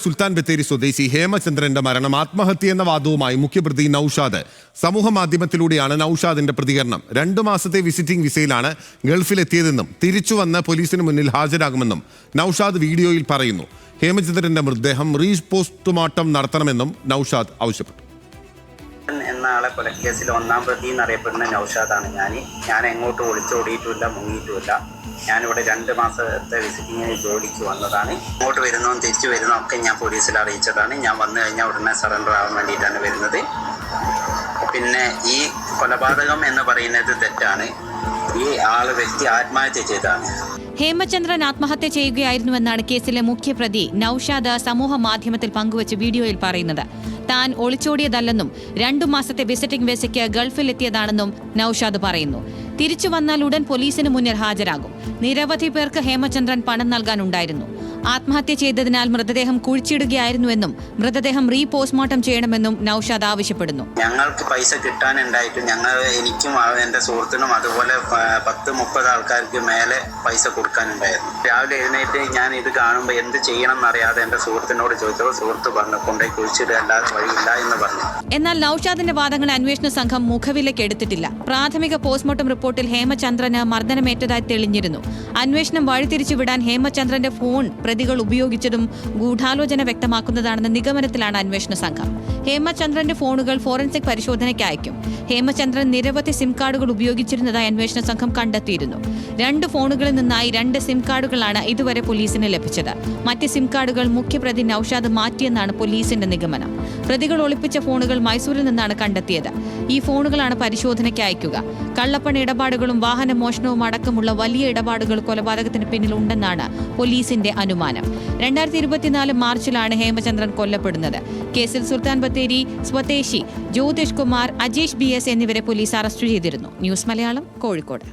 സുൽത്താൻ ബത്തേരി സ്വദേശി ഹേമചന്ദ്രന്റെ മരണം ആത്മഹത്യയെന്ന വാദവുമായി മുഖ്യപ്രതി നൌഷാദ്. സമൂഹ മാധ്യമത്തിലൂടെയാണ് നൌഷാദിന്റെ പ്രതികരണം. 2 മാസത്തെ വിസിറ്റിംഗ് വിസയിലാണ് ഗൾഫിലെത്തിയതെന്നും തിരിച്ചു വന്ന് പോലീസിന് മുന്നിൽ ഹാജരാകുമെന്നും നൌഷാദ് വീഡിയോയിൽ പറയുന്നു. ഹേമചന്ദ്രന്റെ മൃതദേഹം പോസ്റ്റ്മോർട്ടം നടത്തണമെന്നും നൌഷാദ് ആവശ്യപ്പെട്ടു. എന്ന ആളെ കൊലക്കേസിൽ 1-ാം പ്രതി എന്നറിയപ്പെടുന്ന നൌഷാദാണ് ഞാൻ എങ്ങോട്ട് ഒളിച്ചോടിയിട്ടുമില്ല, മുങ്ങിയിട്ടുമില്ല. ഞാനിവിടെ 2 മാസത്തെ വിസിറ്റിങ്ങിന് ജോലിക്ക് വന്നതാണ്. ഇങ്ങോട്ട് വരുന്നതും തിരിച്ചു വരുന്നതും ഒക്കെ ഞാൻ പോലീസിൽ അറിയിച്ചതാണ്. ഞാൻ വന്നു കഴിഞ്ഞാൽ ഉടനെ സറണ്ടർ ആവാൻ വേണ്ടിയിട്ടാണ് വരുന്നത്. പിന്നെ ഈ കൊലപാതകം എന്ന് പറയുന്നത് തെറ്റാണ്. ഈ വ്യക്തി ആത്മഹത്യ ചെയ്താണ്. ഹേമചന്ദ്രൻ ആത്മഹത്യ ചെയ്യുകയായിരുന്നുവെന്നാണ് കേസിലെ മുഖ്യപ്രതി നൌഷാദ് സമൂഹ മാധ്യമത്തിൽ പങ്കുവച്ച വീഡിയോയിൽ പറയുന്നത്. താൻ ഒളിച്ചോടിയതല്ലെന്നും 2 മാസത്തെ വിസിറ്റിംഗ് വിസയ്ക്ക് ഗൾഫിലെത്തിയതാണെന്നും നൌഷാദ് പറയുന്നു. തിരിച്ചു വന്നാൽ ഉടൻ പോലീസിന് മുന്നിൽ ഹാജരാകും. നിരവധി പേർക്ക് ഹേമചന്ദ്രൻ പണം നൽകാനുണ്ടായിരുന്നു. ആത്മഹത്യ ചെയ്തതിനാൽ മൃതദേഹം കുഴിച്ചിടുകയായിരുന്നുവെന്നും മൃതദേഹം പോസ്റ്റ്മോർട്ടം ചെയ്യണമെന്നും നൌഷാദ് ആവശ്യപ്പെടുന്നു. ഞങ്ങൾക്ക് പൈസ കിട്ടാനുണ്ടായിട്ട് എനിക്കും എന്റെ സുഹൃത്തിനും അതുപോലെ 10-30 ആൾക്കാർക്ക് മേലെ പൈസ കൊടുക്കാനുണ്ടായിരുന്നു. രാവിലെ എഴുന്നേറ്റ് ഞാൻ ഇത് കാണുമ്പോൾ എന്ത് ചെയ്യണം എന്നറിയാതെ എന്റെ സുഹൃത്തിനോട് ചോദിച്ചപ്പോൾ സുഹൃത്ത് പറഞ്ഞു കൊണ്ടുപോയി കുഴിച്ചിടുക, അല്ലാതെ വഴിയില്ല എന്ന് പറഞ്ഞു. എന്നാൽ നൌഷാദിന്റെ വാദങ്ങൾ അന്വേഷണ സംഘം മുഖവിലേക്ക് എടുത്തിട്ടില്ല. പ്രാഥമിക പോസ്റ്റ്മോർട്ടം റിപ്പോർട്ടിൽ ഹേമചന്ദ്രന് മർദ്ദനമേറ്റതായി തെളിഞ്ഞിരുന്നു. അന്വേഷണം വഴിതിരിച്ചുവിടാൻ ഹേമചന്ദ്രന്റെ ഫോൺ പ്രതികൾ ഉപയോഗിച്ചതും ഗൂഢാലോചന വ്യക്തമാക്കുന്നതാണെന്ന നിഗമനത്തിലാണ് അന്വേഷണ സംഘം. ഹേമചന്ദ്രന്റെ ഫോണുകൾ ഫോറൻസിക് പരിശോധനയ്ക്ക് അയക്കും. ഹേമചന്ദ്രൻ നിരവധി സിം കാർഡുകൾ ഉപയോഗിച്ചിരുന്നതായി അന്വേഷണ സംഘം കണ്ടെത്തിയിരുന്നു. 2 ഫോണുകളിൽ നിന്നായി 2 സിം കാർഡുകളാണ് ഇതുവരെ പോലീസിന് ലഭിച്ചത്. മറ്റ് സിം കാർഡുകൾ മുഖ്യപ്രതി നൌഷാദ് മാറ്റിയെന്നാണ് പോലീസിന്റെ നിഗമനം. പ്രതികൾ ഒളിപ്പിച്ച ഫോണുകൾ മൈസൂരിൽ നിന്നാണ് കണ്ടെത്തിയത്. ഈ ഫോണുകളാണ് പരിശോധനയ്ക്ക് അയക്കുക. കള്ളപ്പണ ഇടപാടുകളും വാഹന മോഷണവും അടക്കമുള്ള വലിയ ഇടപാടുകൾ കൊലപാതകത്തിന് പിന്നിലുണ്ടെന്നാണ് പോലീസിന്റെ അനുമാനം. 2024 മാർച്ചിലാണ് ഹേമചന്ദ്രൻ കൊല്ലപ്പെടുന്നത്. കേസിൽ സുൽത്താൻ ബത്തേരി സ്വദേശി ജ്യോതിഷ് കുമാർ, അജീഷ് BS എന്നിവരെ പോലീസ് അറസ്റ്റ് ചെയ്തിരുന്നു. ന്യൂസ് മലയാളം, കോഴിക്കോട്.